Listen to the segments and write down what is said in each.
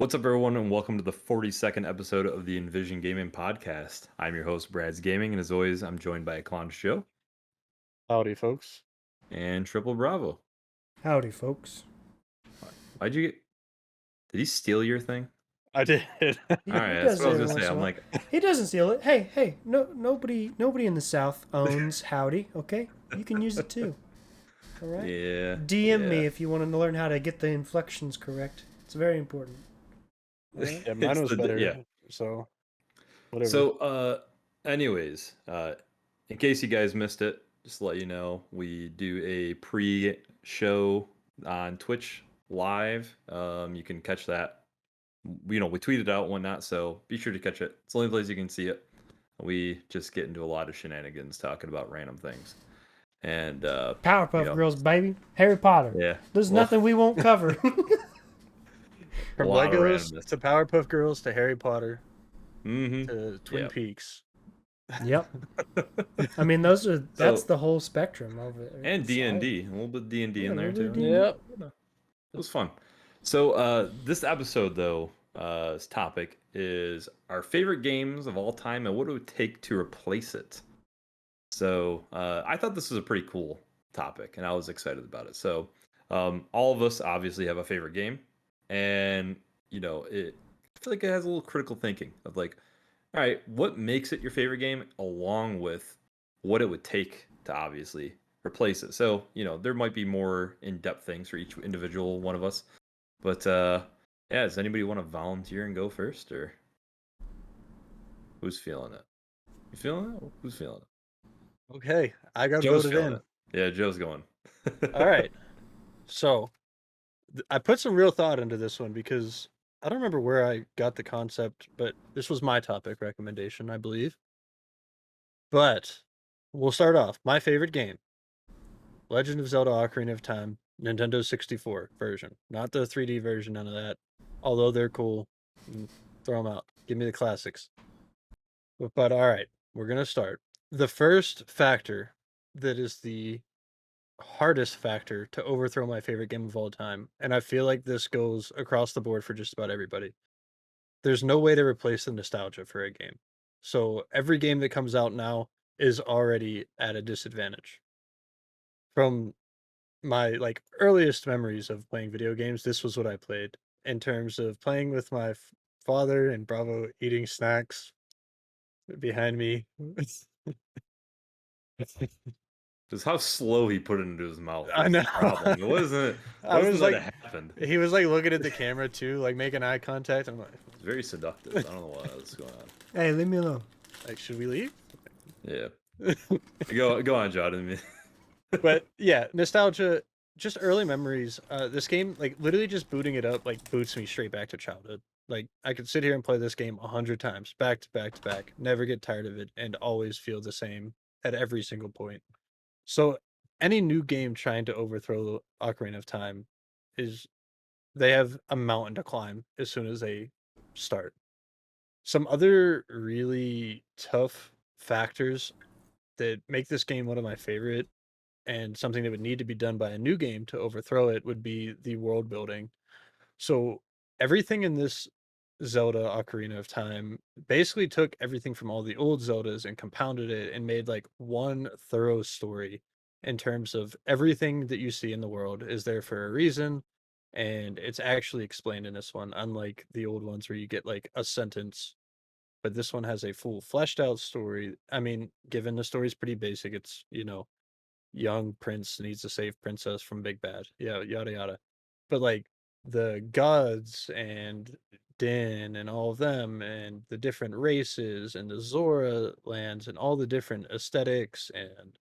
What's up, everyone, and welcome to the 42nd episode of the Envision Gaming Podcast. I'm your host, Brad's Gaming, and as always, I'm joined by Clonch Joe Howdy, folks. and Triple Bravo. Howdy, folks. Why'd you get. Did he steal your thing? I did. All He right, that's does what I it was every going to say. once in I'm a while. like, He doesn't steal it. Hey, nobody in the South owns Howdy. Okay, you can use it too. All right. yeah. DM me yeah. if you want to learn how to get the inflections correct. It's very important. All right? Yeah, mine It's was the- better. yeah. So, whatever. So, anyways, in case you guys missed it, just to let you know, we do a pre-show on Twitch live. You can catch that. We tweeted out and whatnot, so be sure to catch it. It's the only place you can see it. We just get into a lot of shenanigans talking about random things. And Powerpuff know, Girls, baby. Harry Potter. yeah, There's well, nothing we won't cover. From lot of Legos randomness. to Powerpuff Girls to Harry Potter Mm-hmm. to Twin Yep. Peaks. Yep. I mean, that's So- the whole spectrum of it. And It's D&D, a little bit of D&D in Yeah, there a little too. bit of Yep. It was fun. So this episode, though, this topic is our favorite games of all time and what it would take to replace it. So I thought this was a pretty cool topic, and I was excited about it. So all of us obviously have a favorite game, and I feel like it has a little critical thinking of like, all right, what makes it your favorite game, along with what it would take to obviously replace it. So there might be more in-depth things for each individual one of us, but yeah, does anybody want to volunteer and go first, or who's feeling it? You feeling it? Who's feeling it? Okay, I got Joe's voted feeling in. it. Yeah, Joe's going. All right. So, I put some real thought into this one because I don't remember where I got the concept, but this was my topic recommendation, I believe. But we'll start off. My favorite game, Legend of Zelda: Ocarina of Time, Nintendo 64 version, not the 3D version, none of that. Although they're cool, throw them out. Give me the classics. But all right, we're gonna start. The first factor that is the hardest factor to overthrow my favorite game of all time, and I feel like this goes across the board for just about everybody. There's no way to replace the nostalgia for a game. So every game that comes out now is already at a disadvantage. From my earliest memories of playing video games, this was what I played in terms of playing with my father and Bravo eating snacks behind me. Just how slow he put it into his mouth. I was know. the problem. It wasn't. I was that like, it happened. he was like looking at the camera too, like making eye contact. I'm It's very seductive. I don't know what's going on. Hey, leave me alone. like, should we leave? Yeah. Go on, John. But yeah, nostalgia, just early memories. This game, like literally just booting it up, like boots me straight back to childhood. Like I could sit here and play this game 100 times, back to back to back, never get tired of it, and always feel the same at every single point. So any new game trying to overthrow Ocarina of Time is they have a mountain to climb as soon as they start. Some other really tough factors that make this game one of my favorite and something that would need to be done by a new game to overthrow it would be the world building. So everything in this Zelda Ocarina of Time basically took everything from all the old Zeldas and compounded it and made like one thorough story in terms of everything that you see in the world is there for a reason, and it's actually explained in this one, unlike the old ones where you get like a sentence. But this one has a full fleshed out story. I mean, given the story's pretty basic, it's, young prince needs to save princess from big bad. Yeah, yada yada. But like the gods and Din and all of them and the different races and the Zora lands and all the different aesthetics, and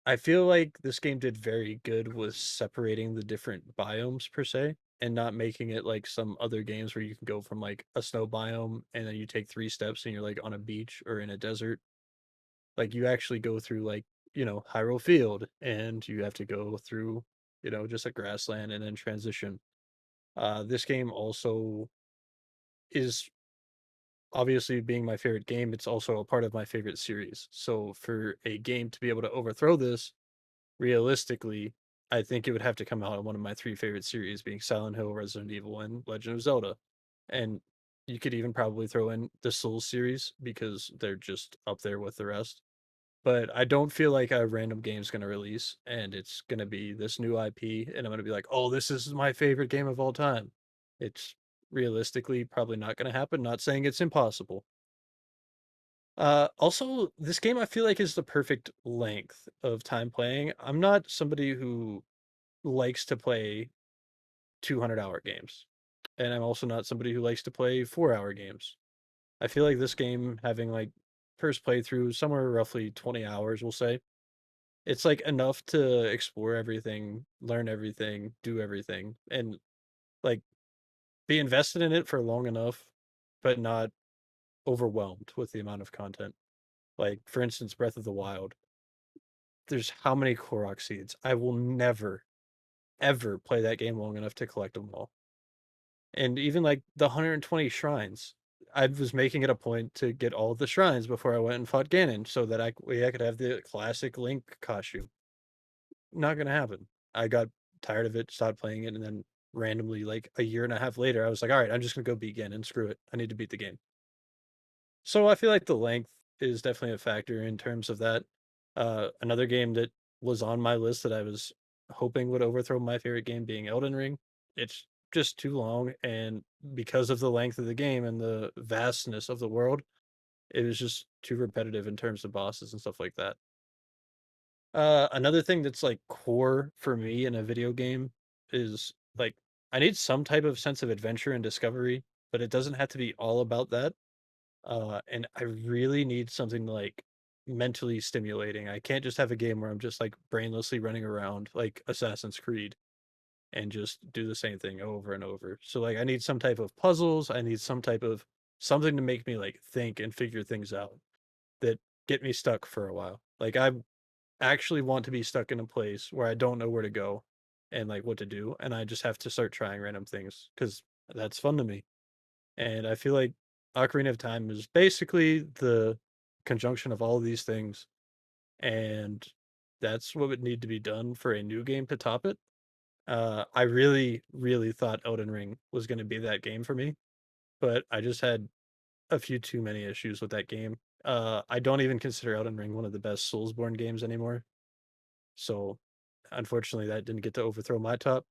I feel like this game did very good with separating the different biomes per se and not making it like some other games where you can go from like a snow biome and then you take 3 steps and you're like on a beach or in a desert. Like you actually go through like, Hyrule Field, and you have to go through, just a grassland and then transition. This game also is obviously being my favorite game, it's also a part of my favorite series. So for a game to be able to overthrow this, realistically, I think it would have to come out in one of my 3 favorite series being Silent Hill, Resident Evil, and Legend of Zelda. and you could even probably throw in the Souls series because they're just up there with the rest. But I don't feel like a random game's gonna release and it's gonna be this new IP, and I'm gonna be like, "Oh, this is my favorite game of all time." It's realistically probably not gonna happen. Not saying it's impossible. Also, this game I feel like is the perfect length of time playing. I'm not somebody who likes to play 200-hour games, and I'm also not somebody who likes to play 4-hour games. I feel like this game having like first playthrough somewhere roughly 20 hours, we'll say. It's like enough to explore everything, learn everything, do everything, and like be invested in it for long enough, but not overwhelmed with the amount of content. Like, for instance, Breath of the Wild. There's how many Korok seeds? I will never, ever play that game long enough to collect them all. And even like the 120 shrines, I was making it a point to get all of the shrines before I went and fought Ganon so that I could have the classic Link costume. Not gonna happen. I got tired of it, stopped playing it, and then randomly, like a year and a half later, I was like, all right, I'm just gonna go beat Ganon. Screw it. I need to beat the game. So I feel like the length is definitely a factor in terms of that. Another game that was on my list that I was hoping would overthrow my favorite game being Elden Ring. It's just too long, and because of the length of the game and the vastness of the world, it was just too repetitive in terms of bosses and stuff like that. Another thing that's like core for me in a video game is like I need some type of sense of adventure and discovery, but it doesn't have to be all about that. And I really need something like mentally stimulating. I can't just have a game where I'm just like brainlessly running around like Assassin's Creed and just do the same thing over and over. So like I need some type of puzzles, I need some type of something to make me like think and figure things out that get me stuck for a while. Like I actually want to be stuck in a place where I don't know where to go and like what to do and I just have to start trying random things cuz that's fun to me. And I feel like Ocarina of Time is basically the conjunction of all of these things, and that's what would need to be done for a new game to top it. I really, really thought Elden Ring was going to be that game for me, but I just had a few too many issues with that game. I don't even consider Elden Ring one of the best Soulsborne games anymore. So, unfortunately, that didn't get to overthrow my top.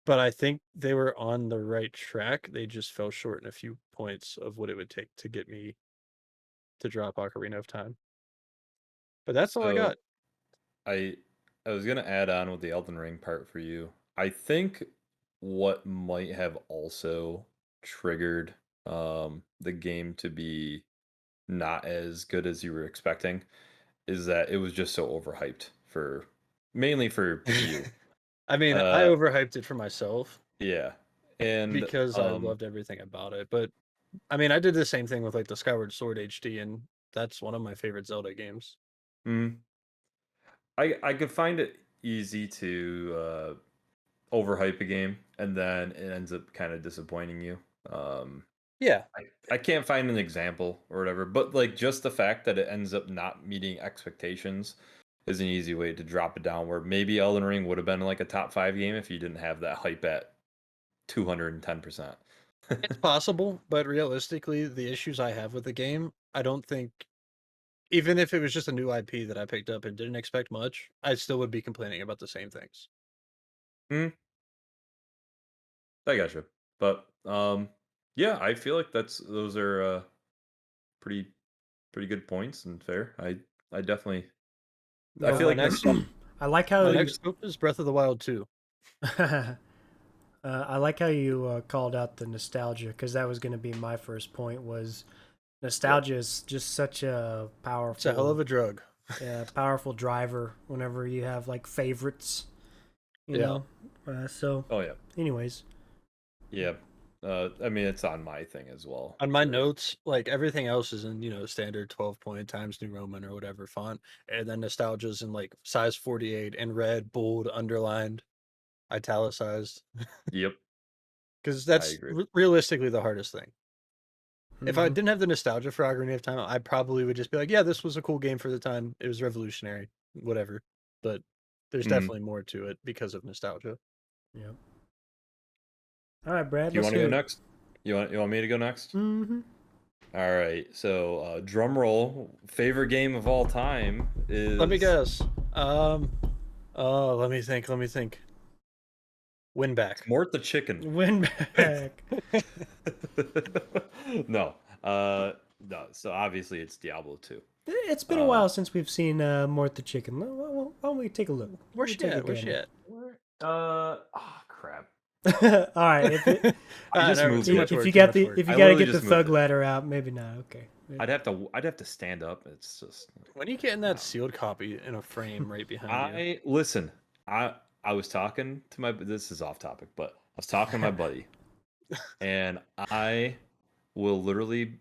But I think they were on the right track. They just fell short in a few points of what it would take to get me to drop Ocarina of Time. But that's all I So got. I I was gonna add on with the Elden Ring part for you. I think what might have also triggered the game to be not as good as you were expecting is that it was just so overhyped for mainly for you. I mean, I Uh overhyped it for myself yeah. And because I loved everything about it. But I mean, I did the same thing with like the Skyward Sword HD, and that's one of my favorite Zelda games. mm, I could find it easy to overhype a game and then it ends up kind of disappointing you. Um Yeah, I can't find an example or whatever, but like just the fact that it ends up not meeting expectations is an easy way to drop it down. Where maybe Elden Ring would have been like a top 5 game if you didn't have that hype at 210%. it's possible, but realistically, the issues I have with the game, I don't think even if it was just a new IP that I picked up and didn't expect much, I still would be complaining about the same things. Hmm, I gotcha. But yeah, I feel like those are pretty pretty good points and fair. I definitely I Oh, No, feel my like next I like how my you. next hope is Breath of the Wild 2. I like how you called out the nostalgia because that was going to be my first point. Was yep. nostalgia is just such a It's a hell of powerful, a drug. powerful driver whenever you have like favorites, you Yeah. know. So, Oh yeah. anyways, Yeah. I mean it's on my thing as well On my for notes, like everything else is in, standard 12 point Times New Roman or whatever font. And then nostalgia's in like size 48 in red, bold, underlined, italicized. yep, Because I that's agree. realistically the hardest thing. If I hmm didn't have the nostalgia for Ocarina of Time, I probably would just be like, yeah, this was a cool game for the time. It was revolutionary, whatever. But there's Mm. definitely more to it because of nostalgia. yeah. All right, Brad, Do you let's want to go hear it. next? You want me to go next? Mm-hmm. All right. So drum roll. Favorite game of all time is. Let me guess. Oh, let me think. Let me think. Win back. Mort the chicken. Win back. No. No. So obviously it's Diablo 2. It's been a while since we've seen Mort the chicken. Why don't we take a look? Where's We'll she take a at? Where's she gander. at? Crap. All right. I just moved too it. much work, If you too got much the work. if you I got to literally get the just thug moved it. ladder out, maybe not. Okay. I'd have to stand up. It's just When are you getting that sealed copy in a frame right behind you? I listen. I was talking to my. This is off topic, but I was talking to my buddy, and I will literally,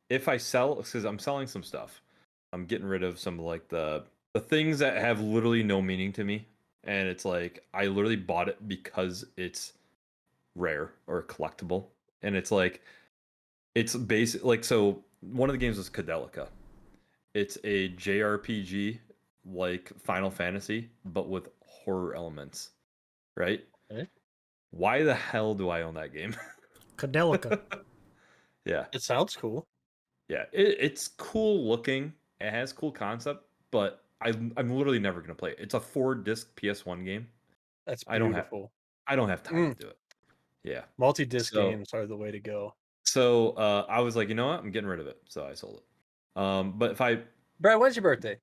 if I sell, because I'm selling some stuff, I'm getting rid of some like the things that have literally no meaning to me, and it's like I literally bought it because it's rare or collectible, and it's like it's basic. Like so, one of the games was Cadelica. It's a JRPG like Final Fantasy, but with horror elements, right? Eh? Why the hell do I own that game? Cadelica. Yeah, It sounds cool. yeah, it's cool looking. It has cool concept, but I'm literally never gonna play it. It's a 4-disc PS1 game. That's I don't have beautiful. I don't have time to do it. Yeah. Multi-disc So games are the way to go. I was like, you know what? I'm getting rid of it. So I sold it. But if I Brad, when's your birthday?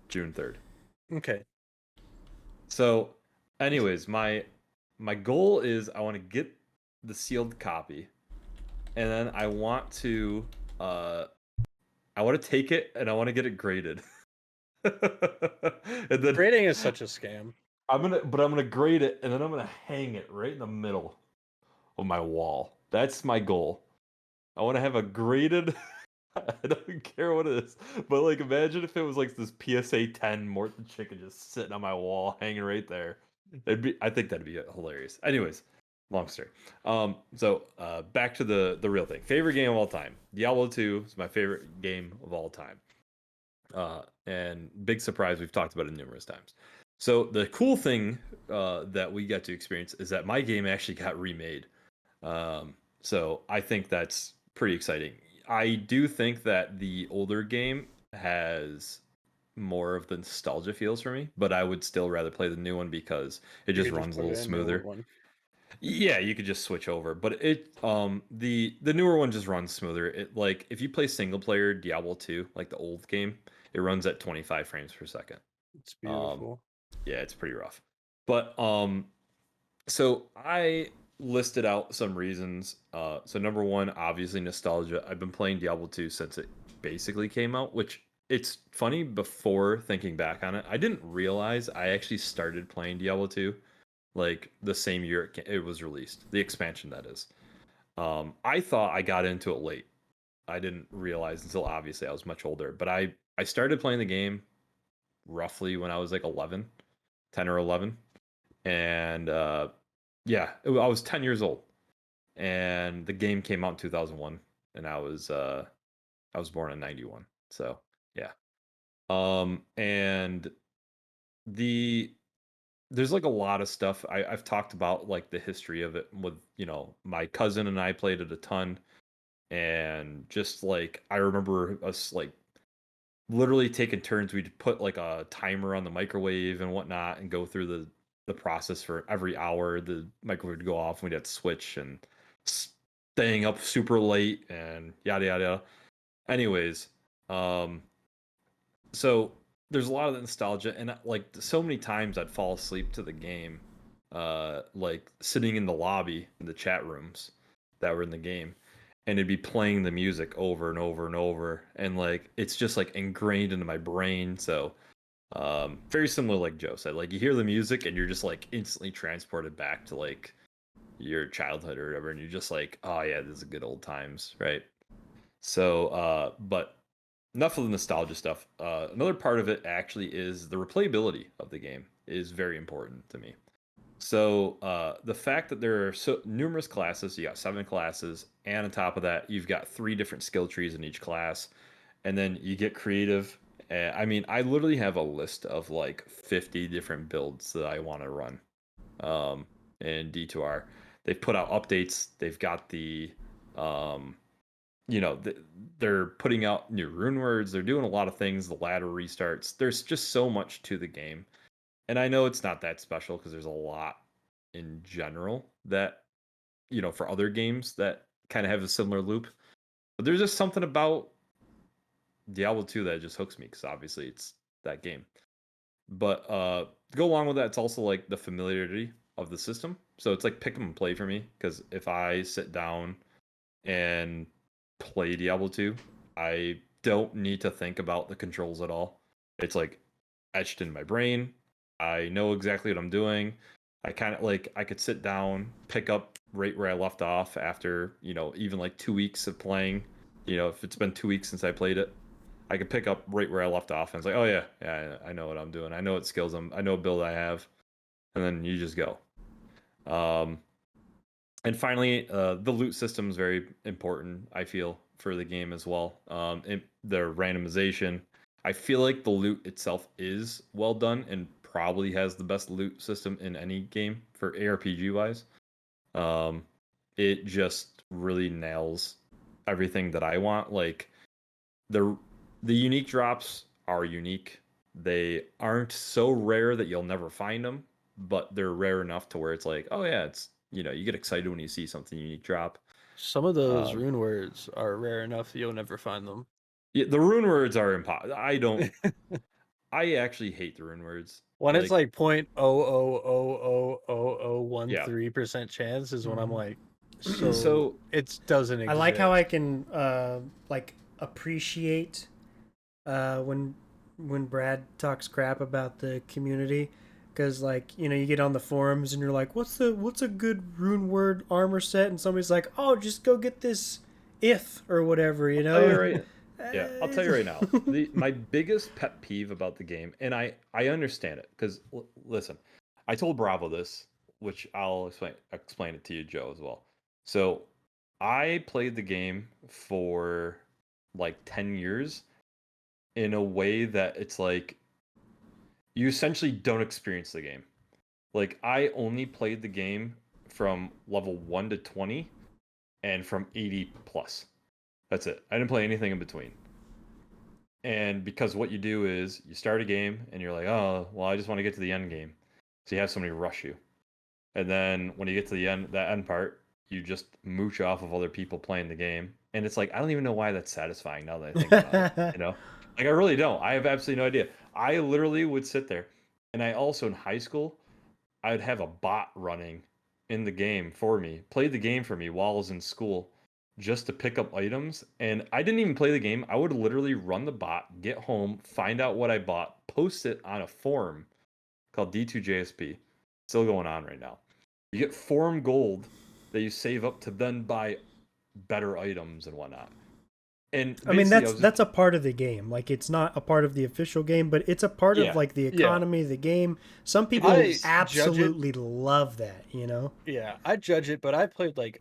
June 3rd. Okay. So, anyways, my goal is I want to get the sealed copy, and then I want to take it and I want to get it graded. And then Grading is such a scam. I'm gonna grade it and then I'm gonna hang it right in the middle of my wall. That's my goal. I want to have a graded. I don't care what it is, but like imagine if it was like this PSA 10 Mort the Chicken just sitting on my wall, hanging right there. I think that'd be hilarious. Anyways, long story. Back to the real thing. Favorite game of all time. Diablo 2 is my favorite game of all time. And big surprise, we've talked about it numerous times. So the cool thing that we got to experience is that my game actually got remade. So I think that's pretty exciting. I do think that the older game has more of the nostalgia feels for me, but I would still rather play the new one because it You just could runs a put little it in the old smoother. one. Yeah, you could just switch over, but the newer one just runs smoother. It like if you play single player Diablo 2, like the old game, it runs at 25 frames per second. It's Um beautiful. yeah, it's pretty rough. But so I listed out some reasons. So number one, obviously nostalgia. I've been playing Diablo 2 since it basically came out, which it's funny before thinking back on it. I didn't realize I actually started playing Diablo 2 like the same year it was released. The expansion that is. I thought I got into it late. I didn't realize until obviously I was much older, but I started playing the game roughly when I was like 11, 10 or 11. And yeah, I was 10 years old, and the game came out in 2001, and I was born in 91. So yeah, and the there's like a lot of stuff I've talked about, like the history of it with my cousin and I played it a ton, and just like I remember us like literally taking turns. We'd put like a timer on the microwave and whatnot and go through the process for every hour. The microwave would go off and we'd have to switch and staying up super late and yada yada yada. Anyways, um so there's a lot of nostalgia, and like so many times I'd fall asleep to the game, like sitting in the lobby in the chat rooms that were in the game, and it'd be playing the music over and over and over, and like it's just like ingrained into my brain. So very similar, like Joe said, like you hear the music and you're just like instantly transported back to like your childhood or whatever, and you're just like, oh yeah, this is good old times, right? So but enough of the nostalgia stuff. Another part of it actually is the replayability of the game is very important to me. So the fact that there are so numerous classes, you got 7 classes, and on top of that, you've got 3 different skill trees in each class, and then you get creative. I mean, I literally have a list of like 50 different builds that I want to run in D2R. they've put out updates. They've got you know, they're putting out new rune words. They're doing a lot of things. The ladder restarts. There's just so much to the game, and I know it's not that special because there's a lot in general that for other games that kind of have a similar loop. But there's just something about Diablo 2 that just hooks me because obviously it's that game. But to go along with that, it's also like the familiarity of the system. So it's like pick 'em and play for me because if I sit down and play Diablo 2, I don't need to think about the controls at all. It's like etched in my brain. I know exactly what I'm doing. I kind of like I could sit down, pick up right where I left off after, even like 2 weeks of playing. If it's been 2 weeks since I played it, I could pick up right where I left off and it's like, oh yeah, I know what I'm doing. I know what skills I know what build I have. And then you just go. Um, and finally, the loot system is very important, I feel, for the game as well. The randomization. I feel like the loot itself is well done and probably has the best loot system in any game for ARPG wise. Um, it just really nails everything that I want. Like the the unique drops are unique. They aren't so rare that you'll never find them, but they're rare enough to where it's like, oh yeah, it's you get excited when you see something unique drop. Some of those Um, rune words are rare enough that you'll never find them. yeah, the rune words are impossible. I actually hate the rune words. When it's Like, like 0.0000013% chance is when I'm Mhm. like, so so it doesn't I exist. like how I can like appreciate when Brad talks crap about the community, because like you get on the forums and you're like, what's a good rune word armor set, and somebody's like, oh, just go get this if or whatever, I'll tell you and right. Yeah, I'll tell you right now. My biggest pet peeve about the game, and I understand it because listen, I told Bravo this, which I'll explain it to you, Joe, as well. So I played the game for like 10 years in a way that it's like you essentially don't experience the game. Like I only played the game from level 1 to 20 and from 80 plus. That's it. I didn't play anything in between. And because what you do is you start a game and you're like, oh, well, I just want to get to the end game. So you have somebody rush you. And then when you get to that end part, you just mooch off of other people playing the game. And it's like, I don't even know why that's satisfying now that I think about it. Like I really don't. I have absolutely no idea. I literally would sit there. And I also in high school, I'd have a bot running in the game for me, play the game for me while I was in school just to pick up items. And I didn't even play the game. I would literally run the bot, get home, find out what I bought, post it on a forum called D2JSP. Still going on right now. You get forum gold that you save up to then buy better items and whatnot. And I mean, basically, I that's was just, that's a part of the game. Like, it's not a part of the official game, but it's a part of yeah, like the Yeah. economy of the game. Some people I judge it. absolutely love that, Yeah, I judge it, but I played like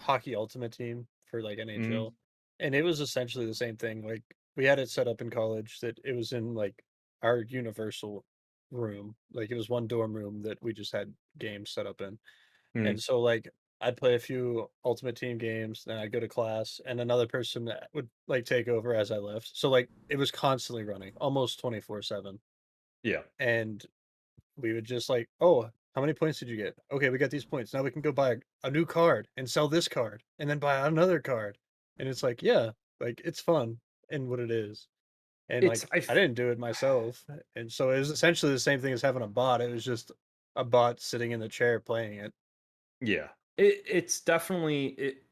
Hockey Ultimate Team for like mm, NHL, and it was essentially the same thing. Like we had it set up in college that it was in like our universal room. Like it was one dorm room that we just had games set up in. mm, And so like I'd play a few Ultimate Team games, then I'd go to class, and another person that would like take over as I left. So like it was constantly running, almost 24/7. yeah. And we would just like, oh, how many points did you get? Okay, we got these points. Now we can go buy a new card and sell this card and then buy another card. And it's like, yeah, like it's fun in what it is. And It's, like I didn't do it myself. And so it was essentially the same thing as having a bot. It was just a bot sitting in the chair playing it. yeah. It's definitely it.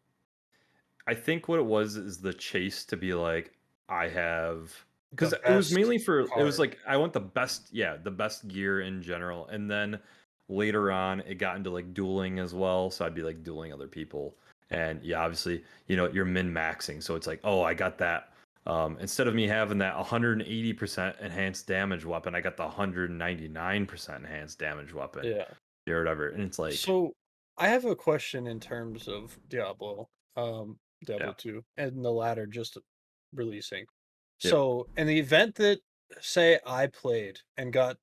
I think what it was is the chase to be like, I have because The it was best mainly for it was card. like I want the best, yeah, the best gear in general. And then later on it got into like dueling as well. So I'd be like dueling other people. And yeah, obviously, you're min-maxing. So it's like, oh, I got that. Instead of me having that 180% enhanced damage weapon, I got the 199% enhanced damage weapon Yeah. or whatever. And it's like, So I have a question in terms of Diablo yeah, 2 and the latter just releasing. yep. So in the event that say I played and got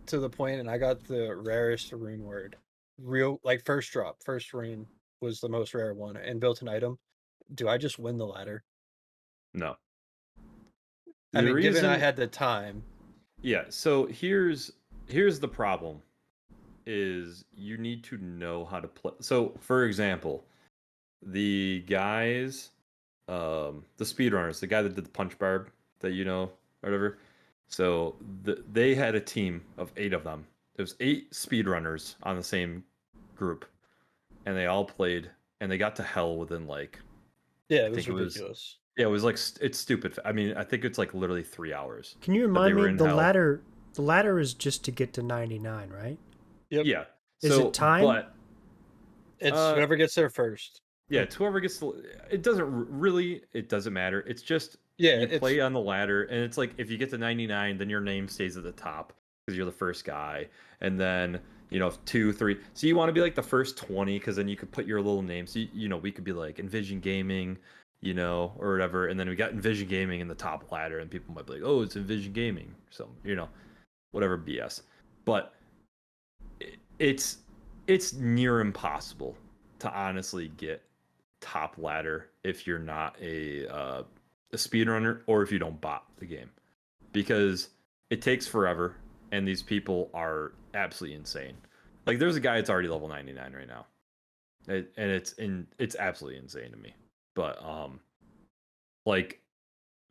to the point and I got the rarest rune word, real like first drop, first ring was the most rare one, and built an item, do I just win the ladder? No. I The mean, given I reason, had the time, yeah. So here's the problem: is you need to know how to play. So, for example, the guys, the speedrunners, the guy that did the punch barb that whatever. So they had a team of 8 of them. There was 8 speedrunners on the same group, and they all played, and they got to hell within like yeah, I it was think it was ridiculous. yeah, it was like it's stupid. I mean, I think it's like literally 3 hours Can you that they remind me were in hell. the ladder is just to get to 99, right? Yep, Yeah. Is it So, time? but it's uh, whoever gets there first. yeah, it's whoever gets the. It doesn't really. It doesn't matter. It's just Yeah, you it's play on the ladder, and it's like if you get to 99, then your name stays at the top because you're the first guy, and then 2, 3. So you want to be like the first 20 because then you could put your little name. So we could be like Envision Gaming, or whatever, and then we got Envision Gaming in the top ladder, and people might be like, oh, it's Envision Gaming, so whatever BS, but it's it's near impossible to honestly get top ladder if you're not a speedrunner or if you don't bot the game because it takes forever and these people are absolutely insane. Like there's a guy that's already level 99 right now. And it's absolutely insane to me. But like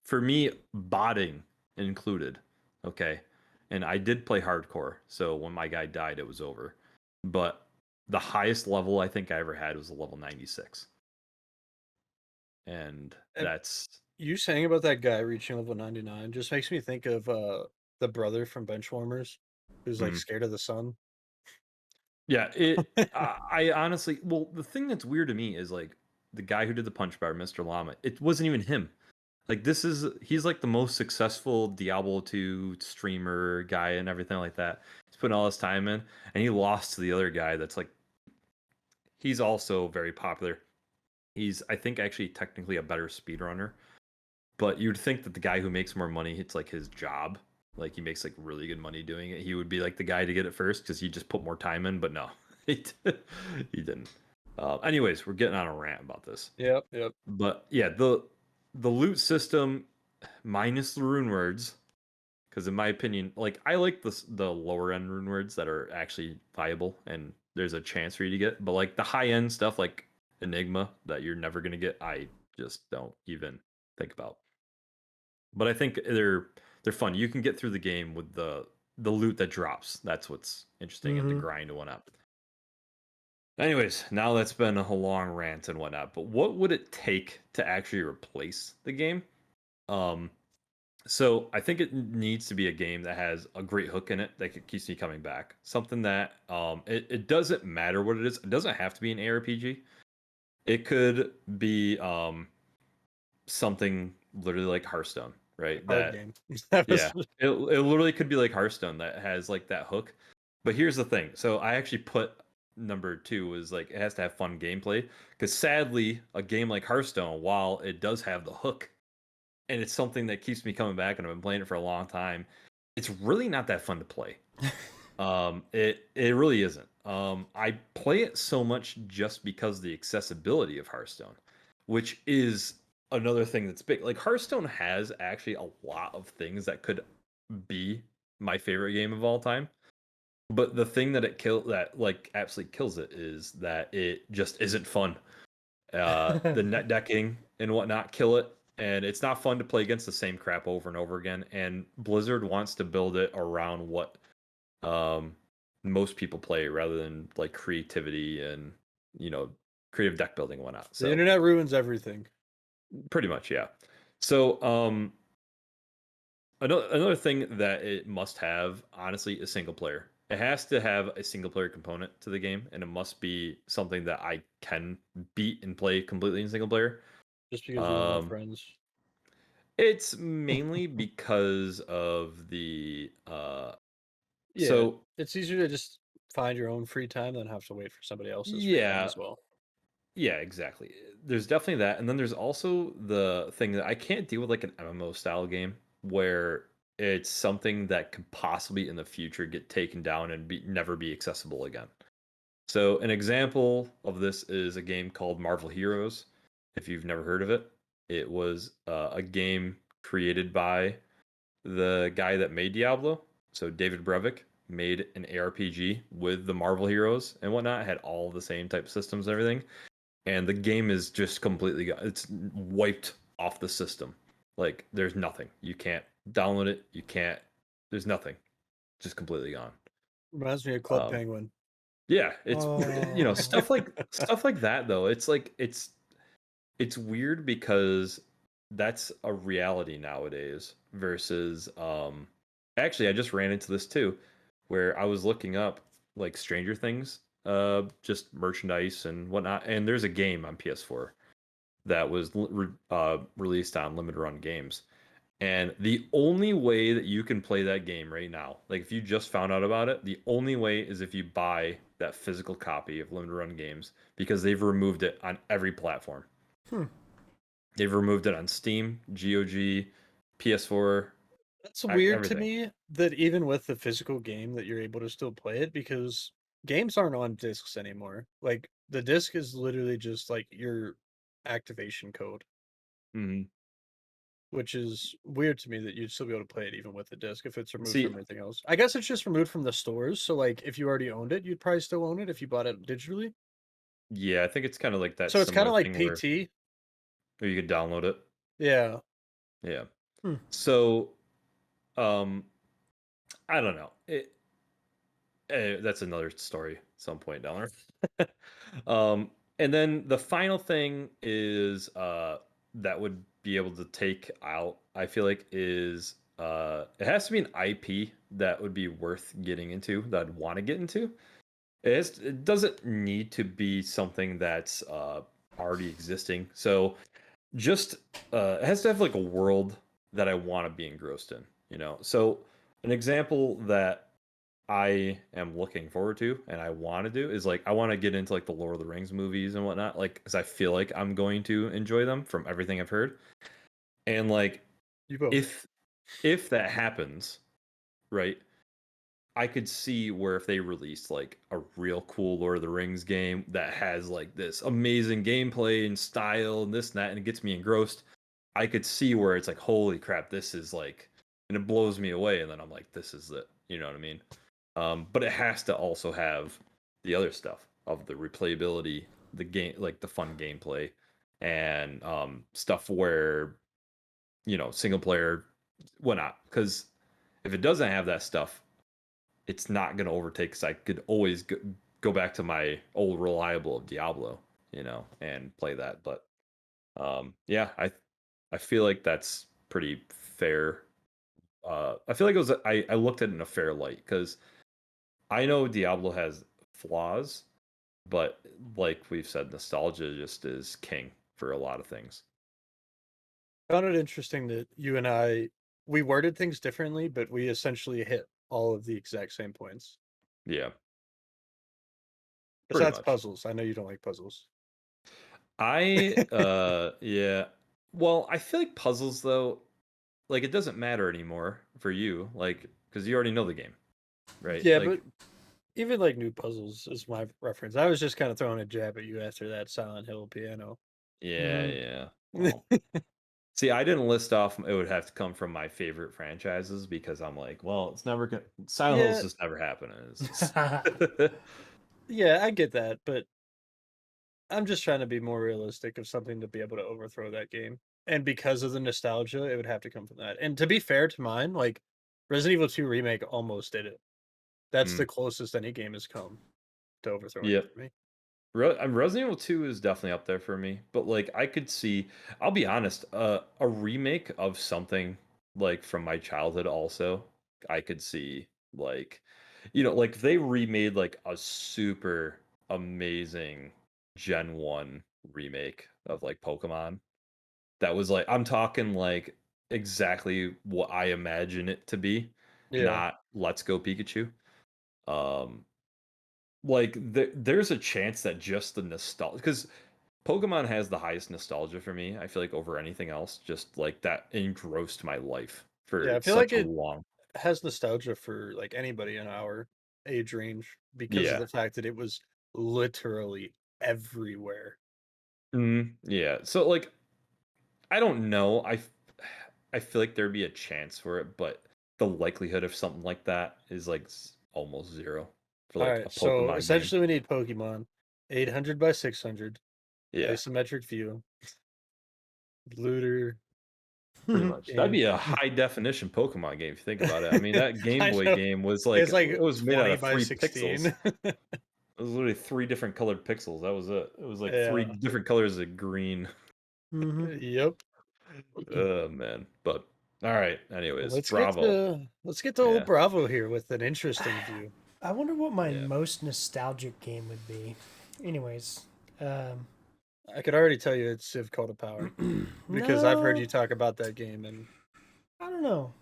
for me botting included, okay? And I did play hardcore. So when my guy died it was over. But the highest level I think I ever had was a level 96. And and that's you saying about that guy reaching level 99 just makes me think of the brother from Benchwarmers who's like mhm. scared of the sun. Yeah, I honestly, well, the thing that's weird to me is like the guy who did the punch bar, Mr. Llama. It wasn't even him. Like he's like the most successful Diablo 2 streamer guy and everything like that. He's putting all his time in, and he lost to the other guy that's like he's also very popular. He's I think actually technically a better speedrunner, but you'd think that the guy who makes more money, it's like his job. Like he makes like really good money doing it. He would be like the guy to get it first because he just put more time in. But no, he didn't. Anyways, we're getting on a rant about this. Yep. But yeah, the loot system minus the rune words, because in my opinion, like I like the lower end rune words that are actually viable and there's a chance for you to get. But like the high end stuff like Enigma that you're never gonna get, I just don't even think about. But I think they're fun. You can get through the game with the loot that drops. That's what's interesting and the Mm-hmm. grind and whatnot. Anyways, now that's been a long rant and whatnot. But what would it take to actually replace the game? Um, so I think it needs to be a game that has a great hook in it that keeps me coming back. Something that it doesn't matter what it is. It doesn't have to be an ARPG. It could be something literally like Hearthstone, right? Hard That game. That was yeah, it literally could be like Hearthstone that has like that hook. But here's the thing. So I actually put number 2 is like it has to have fun gameplay because sadly a game like Hearthstone, while it does have the hook and it's something that keeps me coming back and I've been playing it for a long time, it's really not that fun to play. It really isn't. I play it so much just because the accessibility of Hearthstone, which is another thing that's big. Like Hearthstone has actually a lot of things that could be my favorite game of all time. But the thing that that like absolutely kills it is that it just isn't fun. The net decking and whatnot kill it, and it's not fun to play against the same crap over and over again. And Blizzard wants to build it around what um, most people play rather than like creativity and you know creative deck building and whatnot. the So internet ruins everything. pretty much, yeah. So another thing that it must have, honestly, is single player. It has to have a single player component to the game, and it must be something that I can beat and play completely in single player. Just because we don't have Um, friends. it's mainly because of the Yeah, so it's easier to just find your own free time than have to wait for somebody else's free time yeah, as well. yeah, exactly. There's definitely that, and then there's also the thing that I can't deal with like an MMO style game where it's something that could possibly in the future get taken down and never be accessible again. So an example of this is a game called Marvel Heroes. If you've never heard of it, it was a game created by the guy that made Diablo. So David Brevik made an ARPG with the Marvel heroes and whatnot. It had all the same type of systems and everything, and the game is just completely it's wiped off the system. Like there's nothing. You can't download it. You can't. There's nothing. Just completely gone. Reminds me of Club Um, Penguin. yeah, it's Oh. stuff like that though. It's like it's weird because that's a reality nowadays versus actually I just ran into this too where I was looking up like Stranger Things just merchandise and whatnot, and there's a game on PS4 that was released on limited run games, and the only way that you can play that game right now, like if you just found out about it, the only way is if you buy that physical copy of limited run games because they've removed it on every platform. Hmm. They've removed it on Steam, GOG, PS4, That's weird to everything. me that even with the physical game that you're able to still play it because games aren't on discs anymore. Like the disc is literally just like your activation code, Hmm. which is weird to me that you'd still be able to play it even with the disc if it's removed See, from everything else. I guess it's just removed from the stores. So like if you already owned it, you'd probably still own it if you bought it digitally. yeah, I think it's kind of like that So it's kind similar of like thing PT. where you could download it. Yeah. Yeah. Hmm. So, um, I don't know. That's another story at some point down there. And then the final thing is that would be able to take out, I feel like, is it has to be an IP that would be worth getting into, that I'd want to get into. It doesn't need to be something that's already existing. So just it has to have like a world that I want to be engrossed in, you know. So an example that I am looking forward to and I want to do is like I want to get into like the Lord of the Rings movies and whatnot, like because I feel like I'm going to enjoy them from everything I've heard. And like You both. if that happens, right? I could see where if they released like a real cool Lord of the Rings game that has like this amazing gameplay and style and this and that, and it gets me engrossed, I could see where it's like, holy crap, this is like, and it blows me away, and then I'm like, this is it. You know what I mean? But it has to also have the other stuff of the replayability, the game, like the fun gameplay, and stuff where single player, whatnot. Because if it doesn't have that stuff, it's not going to overtake. Because I could always go back to my old reliable Diablo, and play that. But yeah, I feel like that's pretty fair. I feel like it was I looked at it in a fair light because I know Diablo has flaws, but like we've said, nostalgia just is king for a lot of things. Found it interesting that you and we worded things differently, but we essentially hit all of the exact same points. Yeah, pretty Besides much. puzzles. I know you don't like puzzles. Yeah. Well, I feel like puzzles though, like it doesn't matter anymore for you, like because you already know the game, right? Yeah, but Like even like new puzzles is my reference. I was just kind of throwing a jab at you after that Silent Hill piano. yeah, Mhm. yeah. Well, see, I didn't list off. It would have to come from my favorite franchises because I'm like, well, it's never gonna. Silent Hill's Yeah, just never happening. It's yeah, I get that, but I'm just trying to be more realistic of something to be able to overthrow that game. And because of the nostalgia, it would have to come from that. And to be fair to mine, like Resident Evil 2 Remake almost did it. That's the mm, closest any game has come to overthrowing it yep. for me. Resident Evil 2 is definitely up there for me, but like I could see, I'll be honest, a remake of something like from my childhood also, I could see like, like if they remade like a super amazing Gen 1 remake of like Pokemon that was like, I'm talking like exactly what I imagine it to be, Yeah. not Let's Go Pikachu. Um, like there's a chance that just the nostalgia, because Pokemon has the highest nostalgia for me, I feel like, over anything else. Just like that engrossed my life Yeah, for I feel like such a it long. has nostalgia for like anybody in our age range because of Yeah. the fact that it was literally everywhere. Yeah. So like, I don't know. I feel like there'd be a chance for it, but the likelihood of something like that is like almost zero for All like a right, so Pokemon game. essentially we need Pokemon 800 by 600, Yeah, isometric view, looter, pretty much. That'd and be a high definition Pokemon game if you think about it. I mean, that Game I Boy know game was like it's like it was made out 20 of by 3 pixels. 16. It was literally 3 different colored pixels. That was it. It was like 3 Yeah. different colors of green. Yep. Oh man. But all right. Anyways, Let's get Bravo. to old Yeah. Bravo here with an interesting view. I wonder what my Yeah. most nostalgic game would be. Anyways, I could already tell you it's Civ Call to Power because I've heard no, you talk about that game and I don't know.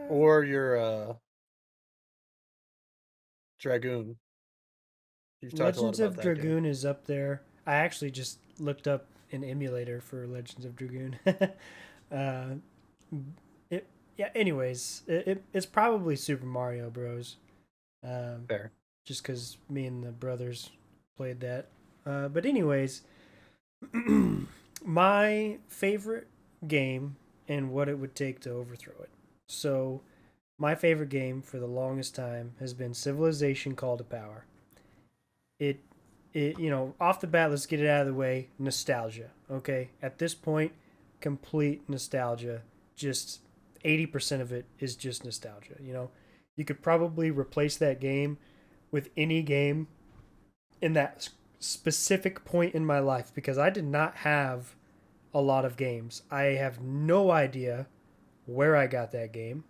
or your Dragoon. You've talked a lot Legends about of that game. Dragoon is up there. I actually just looked up an emulator for Legends of Dragoon. uh, it yeah. Anyways, it's probably Super Mario Bros. Fair. Just because me and the brothers played that. But anyways, my favorite game and what it would take to overthrow it. So, my favorite game for the longest time has been Civilization Call to Power. It, off the bat, let's get it out of the way. Nostalgia, okay? At this point, complete nostalgia. Just 80% of it is just nostalgia. You could probably replace that game with any game in that specific point in my life because I did not have a lot of games. I have no idea where I got that game,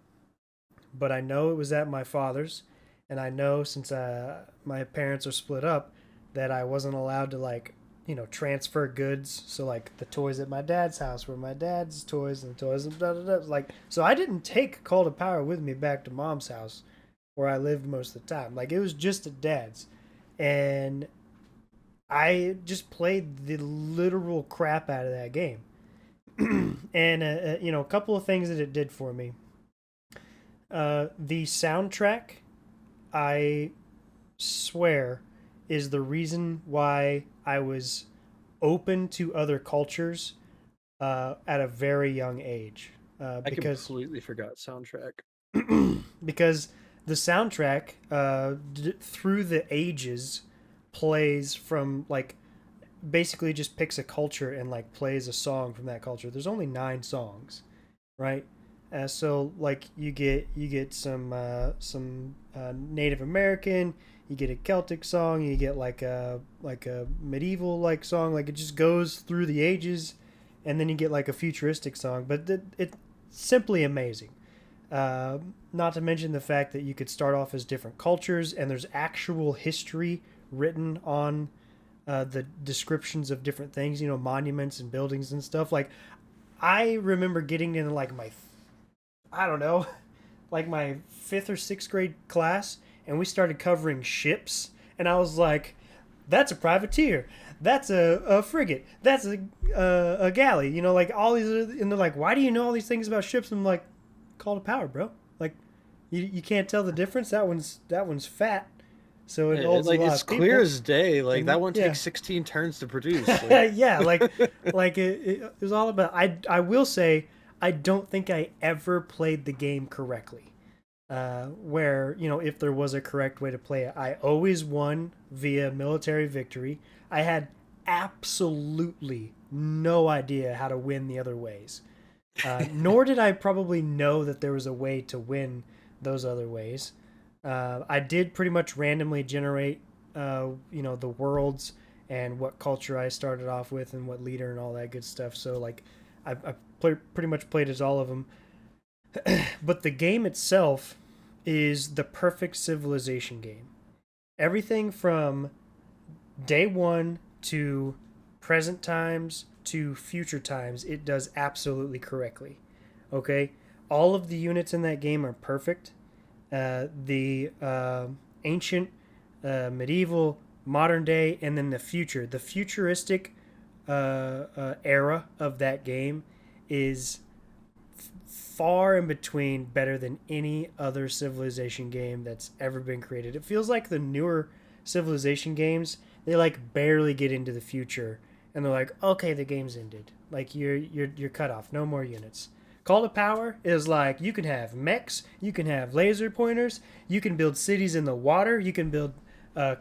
but I know it was at my father's, and I know since my parents are split up that I wasn't allowed to transfer goods. So like the toys at my dad's house were my dad's toys and the toys and da da da. Like so, I didn't take Call to Power with me back to mom's house where I lived most of the time. Like it was just at dad's, and I just played the literal crap out of that game. And a couple of things that it did for me. The soundtrack, I swear, is the reason why I was open to other cultures at a very young age. I Because completely forgot soundtrack. because the soundtrack through the ages plays from like basically just picks a culture and like plays a song from that culture. There's only 9 songs, right? So like you get some Native American, you get a Celtic song, you get like a medieval like song. Like it just goes through the ages, and then you get like a futuristic song. But it's simply amazing. Not to mention the fact that you could start off as different cultures, and there's actual history written on the descriptions of different things, monuments and buildings and stuff. Like, I remember getting in like I don't know, like my 5th or 6th grade class, and we started covering ships, and I was like, that's a privateer, that's a frigate, that's a galley, like all these, and they're like, why do you know all these things about ships? And I'm like, Call to Power, bro. Like, you can't tell the difference. That one's fat. So it holds like a lot it's of clear people. as day. Like And that one yeah. takes 16 turns to produce. Like, Yeah, like it was all about. I will say I don't think I ever played the game correctly. Where if there was a correct way to play it, I always won via military victory. I had absolutely no idea how to win the other ways. Nor did I probably know that there was a way to win those other ways. I did pretty much randomly generate, the worlds and what culture I started off with and what leader and all that good stuff. So like, I pretty much played as all of them. But the game itself is the perfect civilization game. Everything from day one to present times to future times, it does absolutely correctly. All of the units in that game are perfect. The ancient, medieval, modern day, and then the future. The futuristic era of that game is far in between better than any other civilization game that's ever been created. It feels like the newer Civilization games, they like barely get into the future, and they're like, okay, the game's ended. Like you're cut off. No more units. Call to Power is like you can have mechs, you can have laser pointers, you can build cities in the water, you can build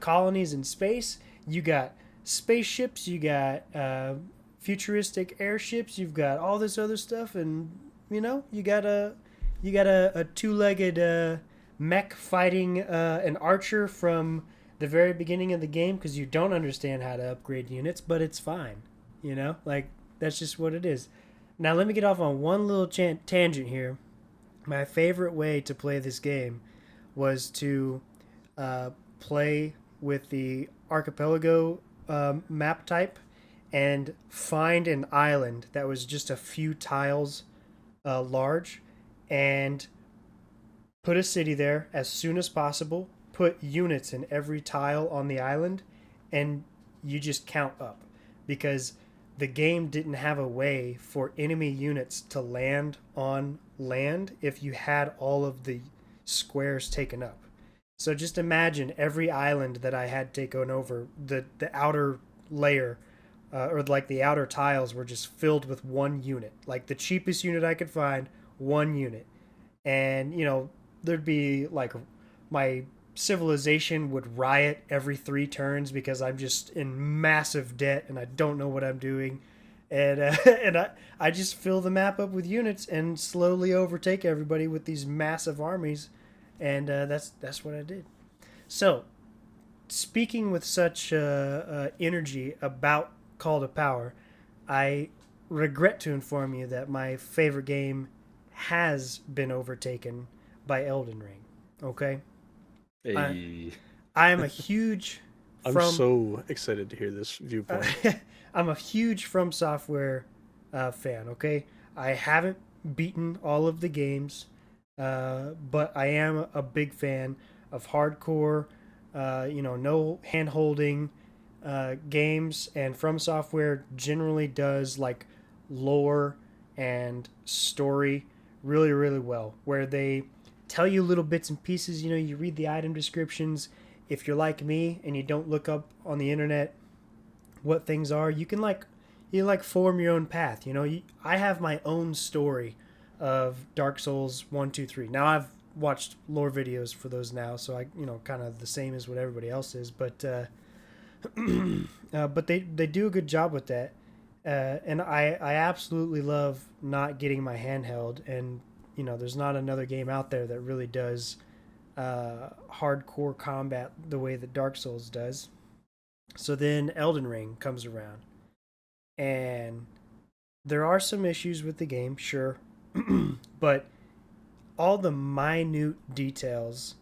colonies in space. You got spaceships, you got futuristic airships, you've got all this other stuff, and you got a two-legged mech fighting an archer from the very beginning of the game because you don't understand how to upgrade units, but it's fine. Like that's just what it is. Now let me get off on one little tangent here. My favorite way to play this game was to play with the archipelago map type and find an island that was just a few tiles large and put a city there as soon as possible, put units in every tile on the island, and you just count up because the game didn't have a way for enemy units to land on land if you had all of the squares taken up. So just imagine every island that I had taken over, the outer layer, or like the outer tiles were just filled with one unit, like the cheapest unit I could find, one unit. And, there'd be like my civilization would riot every 3 turns because I'm just in massive debt and I don't know what I'm doing. And I just fill the map up with units and slowly overtake everybody with these massive armies, and that's what I did. So, speaking with such energy about Call to Power, I regret to inform you that my favorite game has been overtaken by Elden Ring. Okay, Hey. I am a huge I'm so excited to hear this viewpoint. I'm a huge From Software fan. Okay, I haven't beaten all of the games, but I am a big fan of hardcore, no hand holding games, and From Software generally does like lore and story really, really well, where they tell you little bits and pieces. You read the item descriptions. If you're like me and you don't look up on the internet what things are, you can form your own path. I have my own story of Dark Souls 1, 2, 3. Now I've watched lore videos for those now, so I kind of the same as what everybody else is, but but they do a good job with that. And I absolutely love not getting my handheld, and there's not another game out there that really does hardcore combat the way that Dark Souls does. So then Elden Ring comes around, and there are some issues with the game, sure, but all the minute details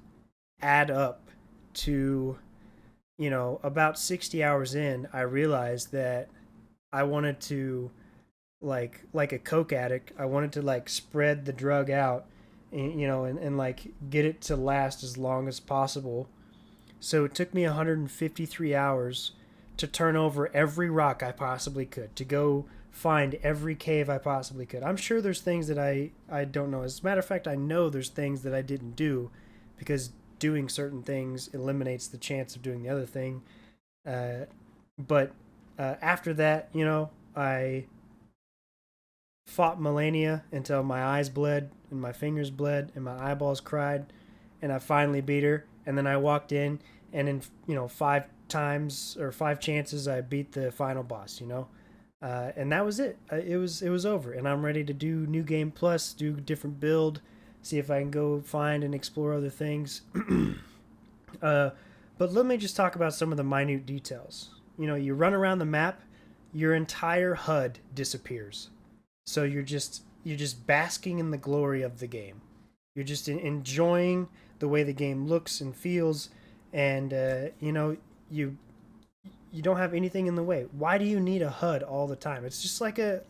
add up to, about 60 hours in, I realized that I wanted to, like a coke addict, I wanted to like spread the drug out, and like get it to last as long as possible. So it took me 153 hours to turn over every rock I possibly could, to go find every cave I possibly could. I'm sure there's things that I don't know. As a matter of fact, I know there's things that I didn't do because doing certain things eliminates the chance of doing the other thing. But after that, I fought Melania until my eyes bled and my fingers bled and my eyeballs cried, and I finally beat her. And then I walked in, and in 5 times or 5 chances, I beat the final boss. And that was it. It was over, and I'm ready to do New Game Plus, do different build, see if I can go find and explore other things. But let me just talk about some of the minute details. You run around the map, your entire HUD disappears. So you're just basking in the glory of the game. You're just enjoying the way the game looks and feels, and you don't have anything in the way. Why do you need a HUD all the time? It's just like a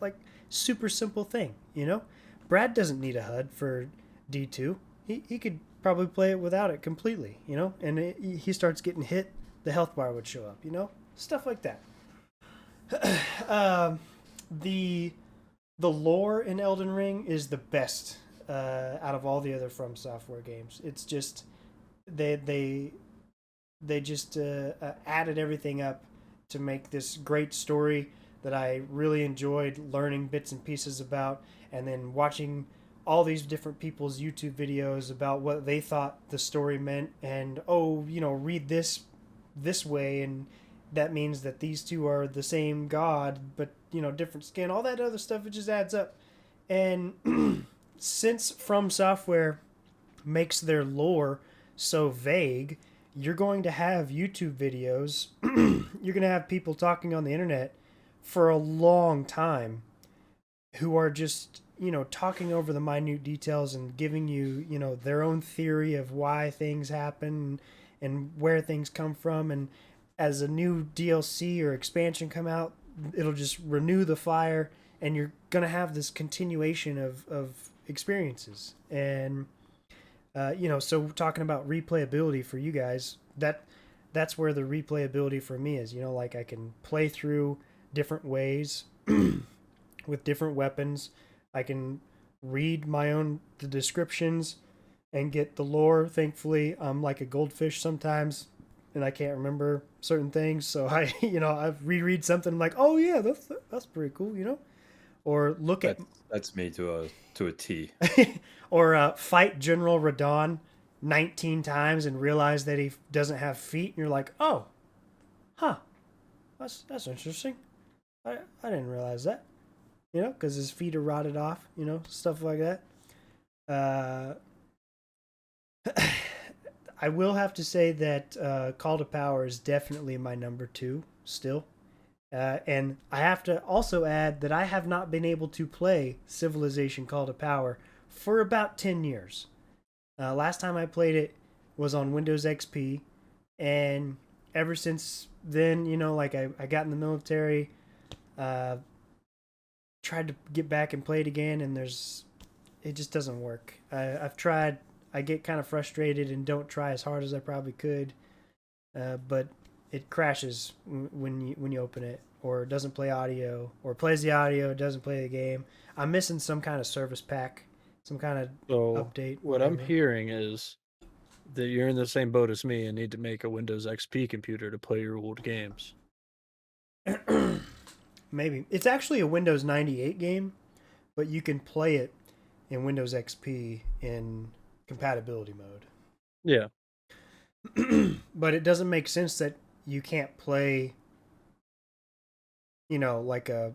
super simple thing. Brad doesn't need a HUD for D2. He could probably play it without it completely. And he starts getting hit, the health bar would show up. Stuff like that. The lore in Elden Ring is the best out of all the other From Software games. It's just they they just added everything up to make this great story that I really enjoyed learning bits and pieces about, and then watching all these different people's YouTube videos about what they thought the story meant, and oh, read this way, and that means that these two are the same god, but different skin. All that other stuff, it just adds up. And since From Software makes their lore so vague, you're going to have YouTube videos. You're going to have people talking on the internet for a long time who are just, talking over the minute details and giving you, their own theory of why things happen and where things come from. And as a new DLC or expansion come out, it'll just renew the fire, and you're going to have this continuation of experiences. And so talking about replayability for you guys, that's where the replayability for me is. Like I can play through different ways with different weapons. I can read the descriptions and get the lore. Thankfully, I'm like a goldfish sometimes, and I can't remember certain things. So I reread something, I'm like, oh yeah, that's pretty cool, Or look at that's me to a T. or fight General Radon 19 times and realize that he doesn't have feet, and you're like, oh, huh, that's interesting. I didn't realize that, because his feet are rotted off, stuff like that. I will have to say that Call to Power is definitely my number 2 still. And I have to also add that I have not been able to play Civilization Call to Power for about 10 years. Last time I played it was on Windows XP, and ever since then, like I got in the military, tried to get back and play it again, and it just doesn't work. I've tried. I get kind of frustrated and don't try as hard as I probably could, but it crashes when you open it, or doesn't play audio, or plays the audio, doesn't play the game. I'm missing some kind of service pack, some kind of update. What I'm hearing is that you're in the same boat as me and need to make a Windows XP computer to play your old games. Maybe. It's actually a Windows 98 game, but you can play it in Windows XP in compatibility mode. Yeah. But it doesn't make sense that you can't play, like a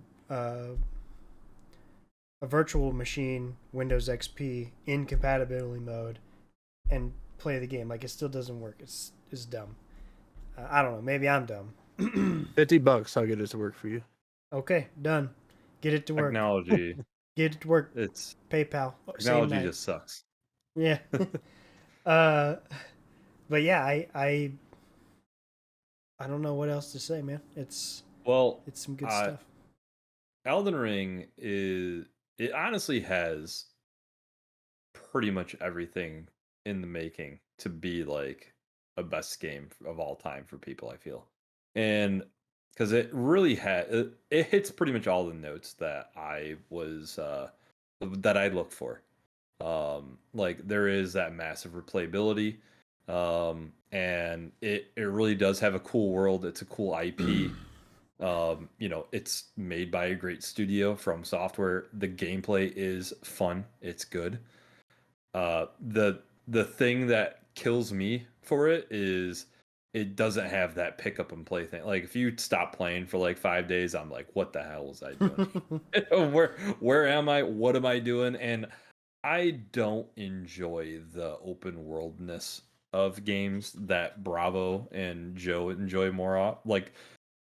virtual machine Windows XP in compatibility mode and play the game. Like, it still doesn't work. It's dumb. I don't know. Maybe I'm dumb. $50, I'll get it to work for you. Okay, done. Get it to work. Technology. Get it to work. It's PayPal. technology just sucks. Yeah. But yeah, I don't know what else to say, man. It's some good stuff. Elden Ring it honestly has pretty much everything in the making to be like a best game of all time for people, I feel. And because it really it hits pretty much all the notes that I look for. Like there is that massive replayability, and it really does have a cool world. It's a cool IP. It's made by a great studio, From Software. The gameplay is fun. It's good. The thing that kills me for it is it doesn't have that pick up and play thing. Like if you stop playing for like 5 days, I'm like, what the hell was I doing? Where am I? What am I doing? And I don't enjoy the open worldness of games that Bravo and Joe enjoy more of. Like,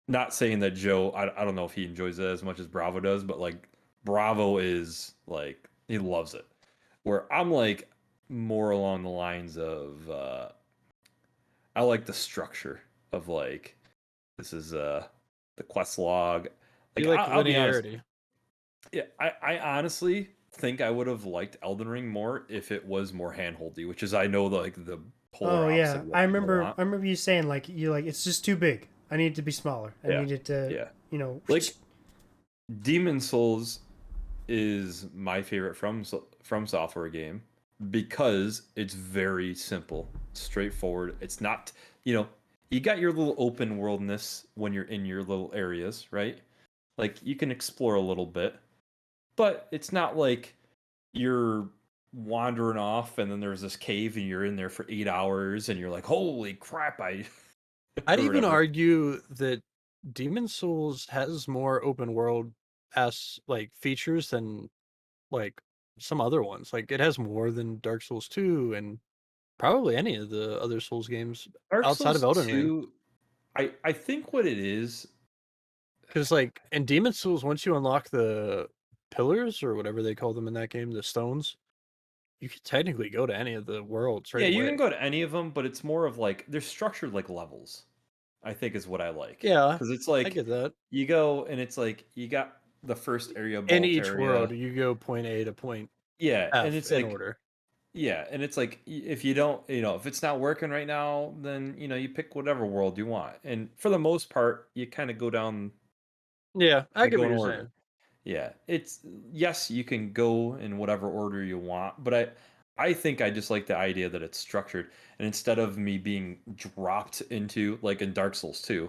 not saying that Joe, I don't know if he enjoys it as much as Bravo does, but like Bravo is like, he loves it. Where I'm like more along the lines of, I like the structure of like, this is the quest log. Like, you like linearity. Yeah, I honestly think I would have liked Elden Ring more if it was more handholdy, which is I know the polar opposite. Oh yeah, I remember you saying like it's just too big. I need it to be smaller. I need it to like Demon Souls is my favorite from Software game because it's very simple, straightforward. It's not you know, you got your little open worldness when you're in your little areas, right? Like you can explore a little bit, but it's not like you're wandering off and then there's this cave and you're in there for 8 hours and you're like, holy crap, I I'd or even whatever. argue that Demon Souls has more open world as like features than like some other ones. Like it has more than Dark Souls 2 and probably any of the other Souls games Dark outside of Souls Elden Ring. 2, I think what it is, Because like in Demon Souls, once you unlock the pillars or whatever they call them in that game, the stones, you can technically go to any of the worlds right yeah, you away. can go to any of them, but it's more of like they're structured like levels. I think is what I like Yeah, because it's I like get that. you go and it's like you got the first area, In Vault each world, area, you go point A to point yeah, and F it's in like order. yeah, and it's like if you don't, if it's not working right now, then you pick whatever world you want, and for the most part, you kind of go down, Yeah, I kind of get go what in you're order. saying. Yeah, it's yes, you can go in whatever order you want, but I think I just like the idea that it's structured, and instead of me being dropped into like in Dark Souls 2,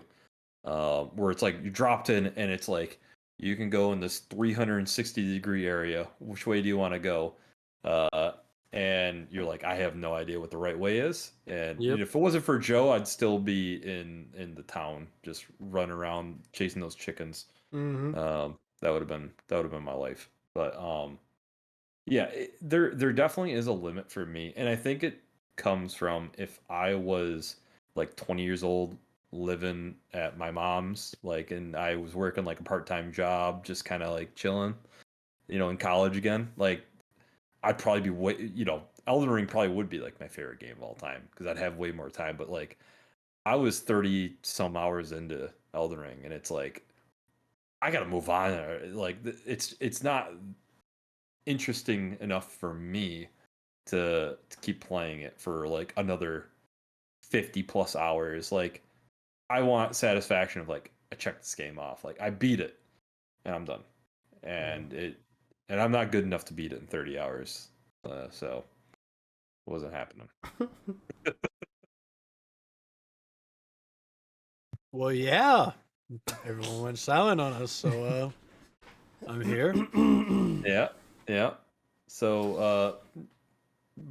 where it's like you dropped in and it's like you can go in this 360-degree area. Which way do you want to go? Uh, and you're like, I have no idea what the right way is. And Yep. if it wasn't for Joe, I'd still be in the town, just running around chasing those chickens. Mm-hmm. That would have been my life. But yeah, there definitely is a limit for me, and I think it comes from if I was like 20 years old living at my mom's, like, and I was working like a part-time job, just kind of like chilling, in college again, like I'd probably be way, Elden Ring probably would be like my favorite game of all time because I'd have way more time. But like I was 30 some hours into Elden Ring, and it's like I gotta move on. Like it's not interesting enough for me to keep playing it for like another 50 plus hours. Like I want satisfaction of like I checked this game off. Like I beat it and I'm done. And I'm not good enough to beat it in 30 hours. So it wasn't happening. Well, yeah. Everyone went silent on us, so I'm here. Yeah. Yeah. So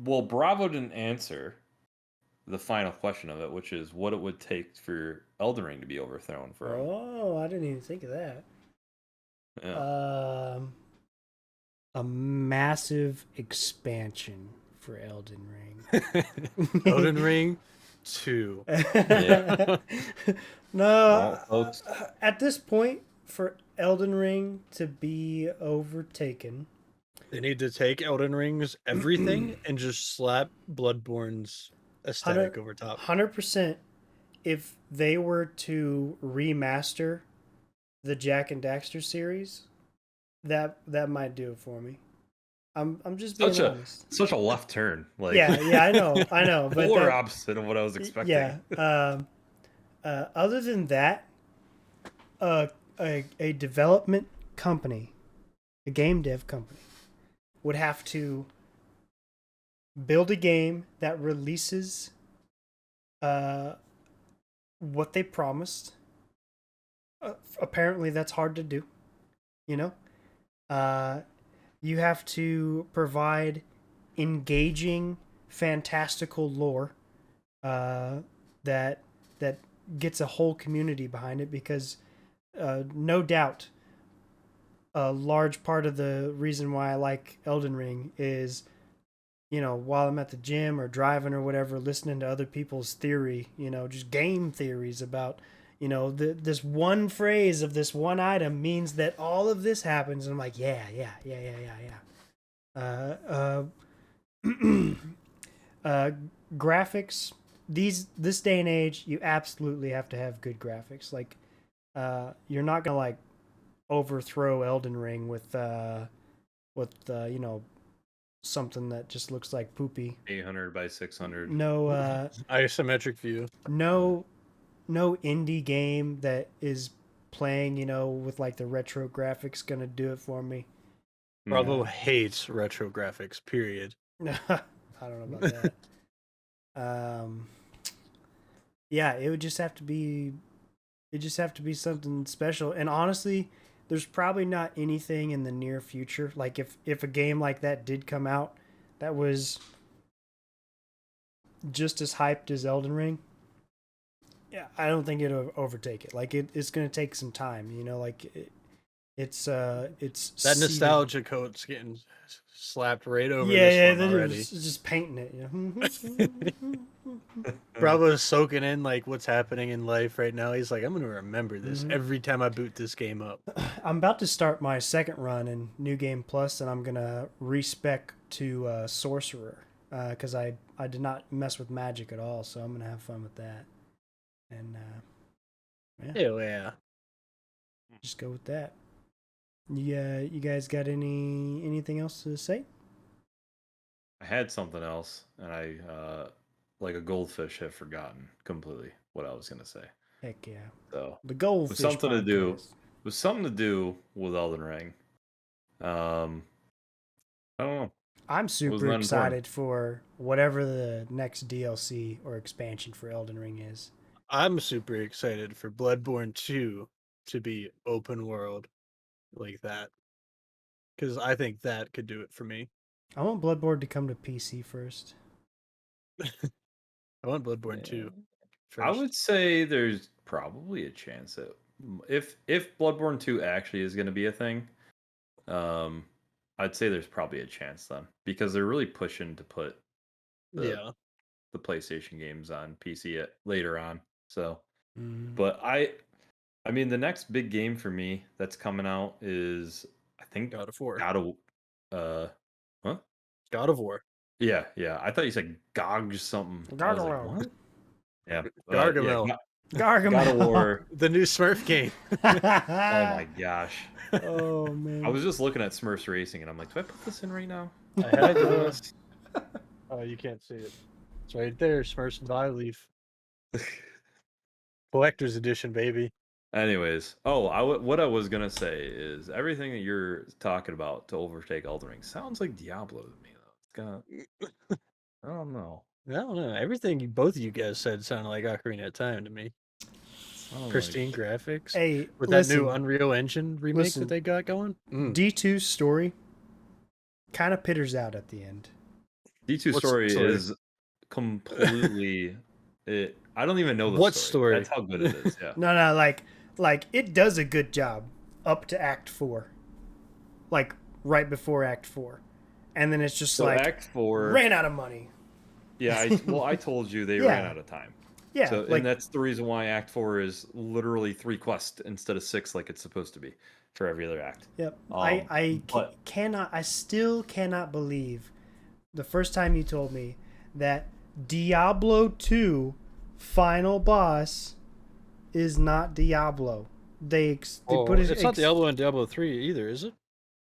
well, Bravo didn't answer the final question of it, which is what it would take for Elden Ring to be overthrown for him. Oh, I didn't even think of that. Yeah. A massive expansion for Elden Ring. Elden Ring 2. Yeah. No, Well, folks. at this point, for Elden Ring to be overtaken, They need to take Elden Ring's everything and just slap Bloodborne's aesthetic over top. 100%, if they were to remaster the Jack and Daxter series, that might do it for me. I'm just being honest. Such a left turn. Like Yeah, I know, but polar opposite of what I was expecting. yeah. Other than that, a development company, a game dev company, would have to build a game that releases what they promised. Apparently, that's hard to do. You know, you have to provide engaging, fantastical lore that gets a whole community behind it. Because no doubt, a large part of the reason why I like Elden Ring is, while I'm at the gym or driving or whatever, listening to other people's theory, just game theories about, this one phrase of this one item means that all of this happens. And I'm like, yeah. Graphics, this day and age, you absolutely have to have good graphics. Like, you're not gonna like overthrow Elden Ring with something that just looks like poopy. 800 by 600. No, Isometric view. no indie game that is playing, with like the retro graphics gonna do it for me. Bravo hates retro graphics, period. I don't know about that. Yeah, it would just have to be. It just have to be something special. And honestly, there's probably not anything in the near future. Like if a game like that did come out, that was just as hyped as Elden Ring. Yeah, I don't think it'll overtake it. Like it's gonna take some time. You know, like it's That seeded. nostalgia coat's getting slapped right over Yeah, this yeah, one they're already. just painting it. You know? Bravo's soaking in like what's happening in life right now. He's like, I'm gonna remember this Mhm. every time I boot this game up. I'm about to start my second run in New Game Plus, and I'm gonna respec to Sorcerer because I did not mess with magic at all, so I'm gonna have fun with that, and Hell yeah. just go with that. You guys got anything else to say? I had something else, and I like a goldfish have forgotten completely what I was gonna say. Heck yeah, So the it Goldfish was something to do. podcast. It was something to do with Elden Ring. I don't know. I'm It was super not important. excited for whatever the next DLC or expansion for Elden Ring is. I'm super excited for Bloodborne 2 to be open world like that. Because I think that could do it for me. I want Bloodborne to come to PC first. I want Bloodborne Yeah. 2 I first. would say there's probably a chance that if Bloodborne 2 actually is going to be a thing, I'd say there's probably a chance then because they're really pushing to put the Yeah. the PlayStation games on PC later on. So, Mm. but I mean the next big game for me that's coming out is I think God of War. God of huh? God of War. Yeah, yeah. I thought you said GOG something. I was like, Gargamel. what? Yeah, Gargamel. Gargamel. God of War. The new Smurf game. Oh my gosh. Oh man. I was just looking at Smurfs Racing and I'm like, do I put this in right now? I Can I had do to. this? Oh, you can't see it. It's right there. Smurfs and Leaf. Collector's edition, baby. Anyways, what I was gonna say is everything that you're talking about to overtake Elden Ring sounds like Diablo to me though. It's gonna, I don't know. I don't know. Everything both of you guys said sounded like Ocarina of Time to me. Sound Pristine like, graphics. Hey, With listen, that new Unreal Engine remake listen. that they got going. D2's story kind of pitters out at the end. D2 What's story the story? is completely I don't even know the What story. story? That's how good it is. Yeah. No, like it does a good job up to Act 4. Like right before Act 4. And then it's just So like Act 4 ran out of money. Yeah, I told you they Yeah. ran out of time. Yeah, So, like and that's the reason why Act 4 is literally 3 quests instead of 6 like it's supposed to be for every other act. yep. But I still cannot believe the first time you told me that Diablo 2 final boss is not Diablo. They put it. It's not Diablo and Diablo 3 either, is it?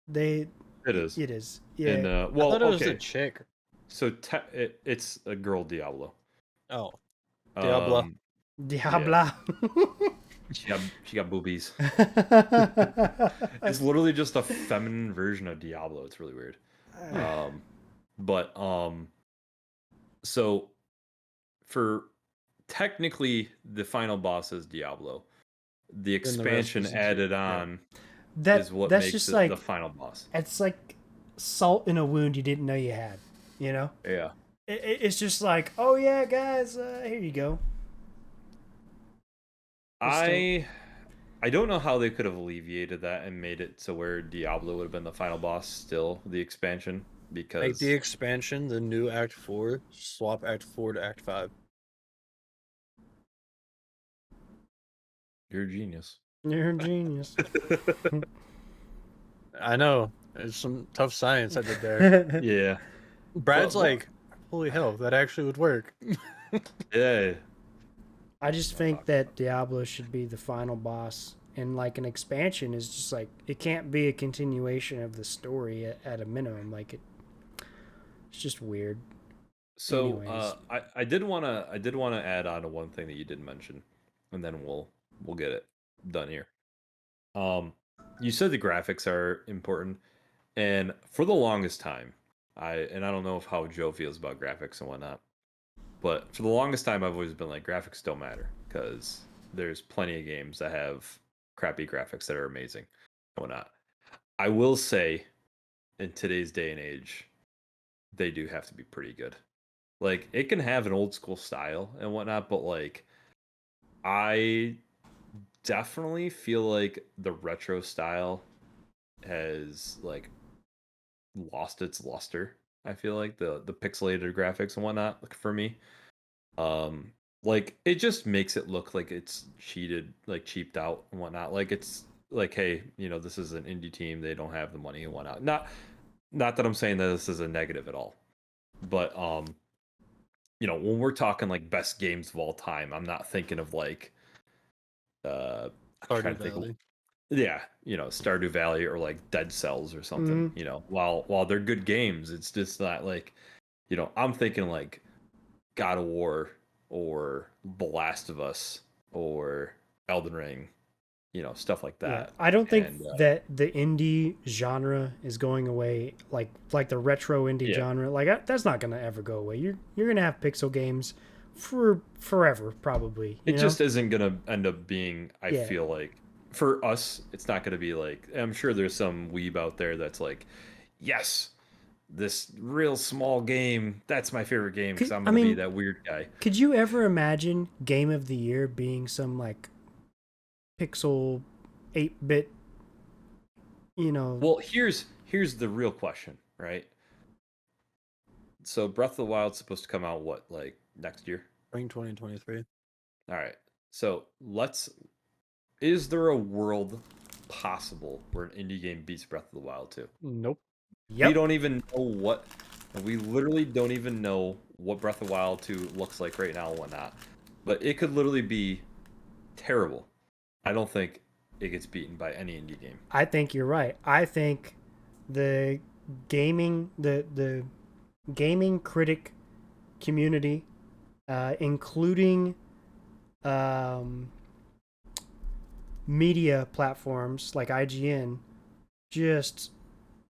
They. it is. It is. Yeah. And I well, thought it was okay. the chick. So it's a girl Diablo. Oh, Diablo. Um, Diabla. she got boobies. It's literally just a feminine version of Diablo. It's really weird. But so for technically the final boss is Diablo. The expansion is added yeah. on that's is what that's makes just it like the final boss. it's like salt in a wound you didn't know you had. You know. Yeah. It's just like, oh yeah, guys, here you go. I don't know how they could have alleviated that and made it to where Diablo would have been the final boss still, the expansion, because Like the expansion, the new Act 4, swap Act 4 to Act 5. you're a genius. You're a genius. I know. It's some tough science I did there. Yeah. Brad's Well, like, holy hell, that actually would work. Yeah. I just think that Diablo should be the final boss, and like an expansion is just like it can't be a continuation of the story at a minimum. Like it's just weird. So Anyways. I did wanna add on to one thing that you did mention, and then we'll get it done here. You said the graphics are important, and for the longest time, I don't know how Joe feels about graphics and whatnot. But for the longest time, I've always been like, graphics don't matter because there's plenty of games that have crappy graphics that are amazing and whatnot. I will say, in today's day and age, they do have to be pretty good. Like, it can have an old school style and whatnot, but like, I definitely feel like the retro style has like lost its luster. I feel like the pixelated graphics and whatnot, like, for me. Like, it just makes it look like it's cheated, like cheaped out and whatnot. Like, it's like, hey, this is an indie team, they don't have the money and whatnot. Not that I'm saying that this is a negative at all, but when we're talking like best games of all time, I'm not thinking of like I'm Stardew trying to think Valley. yeah, Stardew Valley or like Dead Cells or something. While they're good games, it's just not like, I'm thinking like God of War or The Last of Us or Elden Ring, stuff like Yeah, that. I don't think And that the indie genre is going away. Like the retro indie yeah, genre, that's not gonna ever go away. You're gonna have pixel games for forever, probably. it just isn't gonna end up being, I Yeah. feel like, for us, it's not gonna be like, I'm sure there's some weeb out there that's like, yes, this real small game, that's my favorite game because I'm I gonna be mean, that weird guy. could you ever imagine Game of the Year being some like pixel 8-bit, Well, here's the real question, right? So Breath of the Wild's supposed to come out what, like next year? Spring 2023. All right. So is there a world possible where an indie game beats Breath of the Wild 2? Nope. We Yep. don't even know we literally don't even know what Breath of the Wild 2 looks like right now and whatnot. But it could literally be terrible. I don't think it gets beaten by any indie game. I think you're right. I think the the gaming critic community, including um, media platforms like IGN, just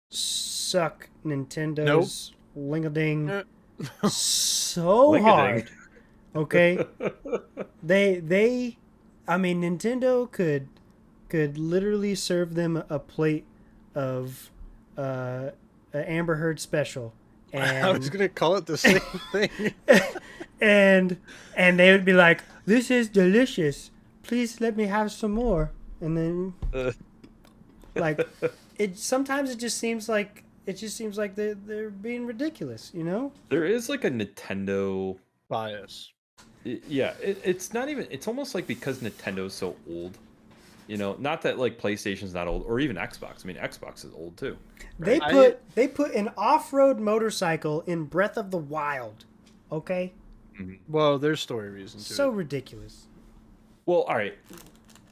suck Nintendo's ling-a-ding so Ling-a-ding. hard. Okay, I mean, Nintendo could literally serve them a plate of an Amber Heard special, I was and gonna call it the same thing. and they would be like, "This is delicious. Please let me have some more." And then, like, sometimes it just seems like they're being ridiculous, There is like a Nintendo Bias. yeah, it's not even, it's almost like because Nintendo's so old, not that like PlayStation's not old or even Xbox. I mean, Xbox is old too. They right? they put an off-road motorcycle in Breath of the Wild. Okay? Well, there's story reasons to So it. ridiculous. Well, all right,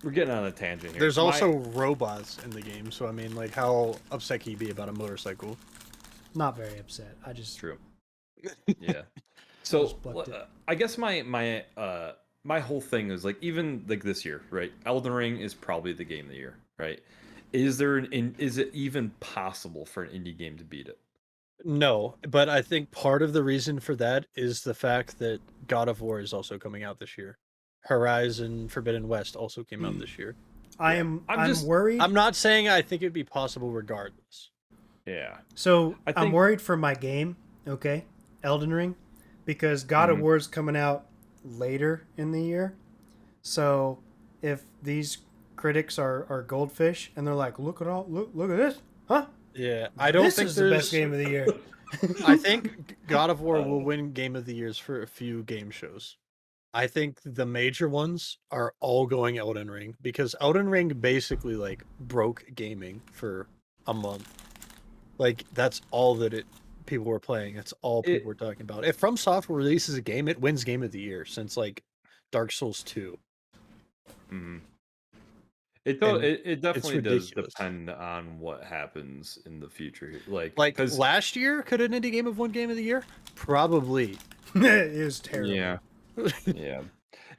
we're getting on a tangent here. There's also robots in the game, so I mean, like, how upset can you be about a motorcycle? Not very upset. I just true. Yeah. So Just plucked it. I guess my whole thing is like, even like this year, right? Elden Ring is probably the game of the year, right? Is it even possible for an indie game to beat it? No, but I think part of the reason for that is the fact that God of War is also coming out this year. Horizon Forbidden West also came out this year. I'm just- worried. I'm not saying I think it'd be possible regardless. Yeah. So I I'm think- worried for my game, okay, Elden Ring, because God of War is coming out later in the year. So if these critics are goldfish and they're like, look at this, huh? Yeah, I don't This think is there's the best game of the year. I think God of War will win Game of the Years for a few game shows. I think the major ones are all going Elden Ring because Elden Ring basically like broke gaming for a month. Like that's all that people were playing. That's all people were talking about. If From Software releases a game, it wins Game of the Year since like Dark Souls 2. It definitely does ridiculous. depend on what happens in the future here. Like Like last year, could an indie game have won Game of the Year? Probably. It is terrible. yeah. Yeah.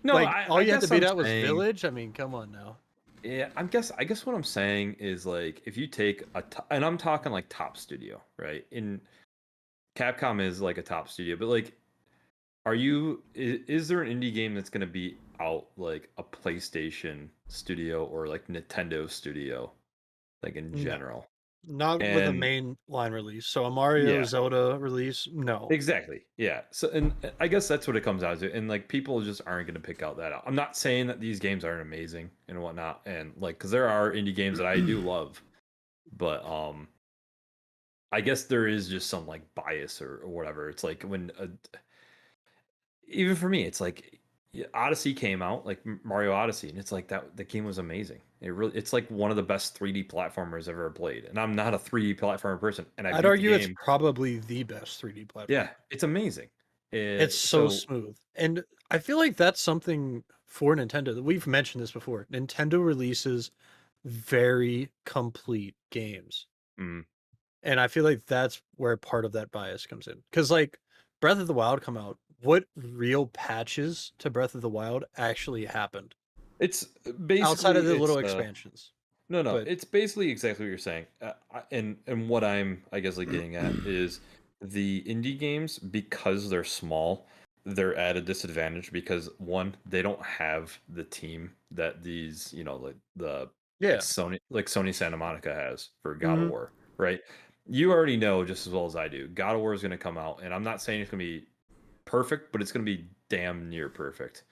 No, Like all I you had to guess beat I'm out was saying- Village. I mean, come on now. Yeah, I guess what I'm saying is like, if you take and I'm talking like top studio, right? In Capcom is like a top studio, but like is there an indie game that's going to be out like a PlayStation studio or like Nintendo studio, like in No. general? Not with a And main line release. So a Mario yeah, Zelda release, no. exactly. Yeah. So, and I guess that's what it comes down to. And like people just aren't going to pick out that out. I'm not saying that these games aren't amazing and whatnot. And like, cause there are indie games that I do love, but I guess there is just some like bias or whatever. It's like when even for me, it's like Odyssey came out, like Mario Odyssey, and it's like that the game was amazing. It's like one of the best 3D platformers I've ever played. And I'm not a 3D platformer person, and I I'd beat the argue it's game. probably the best 3D platform. Yeah, it's amazing. It's so So smooth. And I feel like that's something for Nintendo that we've mentioned this before. Nintendo releases very complete games. mm, And I feel like that's where part of that bias comes in. Because like Breath of the Wild come out, what real patches to Breath of the Wild actually happened? it's Outside basically of the little expansions. no, But it's basically exactly what you're saying. And what I'm, I guess, like getting at is the indie games, because they're small, they're at a disadvantage because one, they don't have the team that these, like yeah, Sony Santa Monica has for God of Hmm. War, right? You already know just as well as I do. God of War is going to come out, and I'm not saying it's going to be perfect, but it's going to be damn near perfect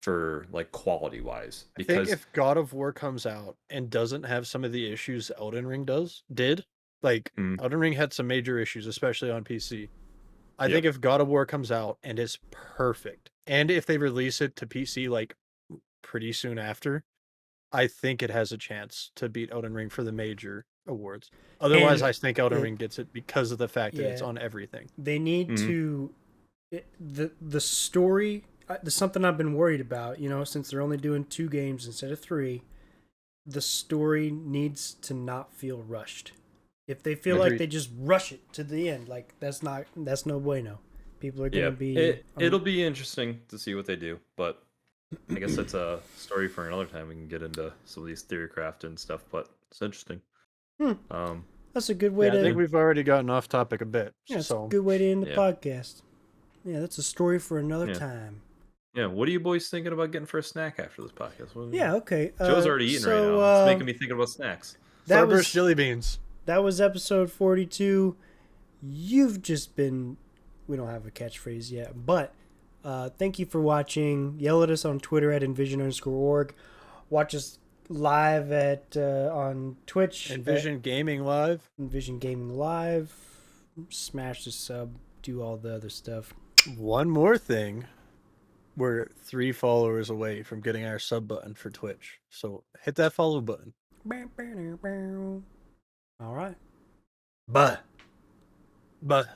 for like quality wise I think because if God of War comes out and doesn't have some of the issues Elden Ring did, like mm, Elden Ring had some major issues, especially on PC. I think yep. if God of War comes out and is perfect, and if they release it to PC like pretty soon after, I think it has a chance to beat Elden Ring for the major awards. Otherwise, And I think Elden it, Ring gets it because of the fact that it's yeah, on everything. they need Mhm. to the story. There's something I've been worried about. Since they're only doing 2 games instead of 3, the story needs to not feel rushed. If they feel like Agreed. they just rush it to the end, like that's no bueno. People are gonna Yeah, be. it'll be interesting to see what they do, but I guess that's a story for another time. We can get into some of these theory craft and stuff, but it's interesting. Hmm, Um, that's a good way Yeah, I to. think we've already gotten off topic a bit. Yeah, it's a So good way to end the yeah, podcast. Yeah, that's a story for another yeah, time. yeah. What are you boys thinking about getting for a snack after this podcast? Yeah, okay. Joe's already eating right So now. It's making me think about snacks. that Starburst was jelly beans. episode 42. You've just been. We don't have a catchphrase yet, but thank you for watching. Yell at us on Twitter at envision_org. Watch us live at on Twitch Envision Gaming Live. Envision Gaming Live. Smash the sub. Do all the other stuff. One more thing. We're 3 followers away from getting our sub button for Twitch. So hit that follow button. All right. But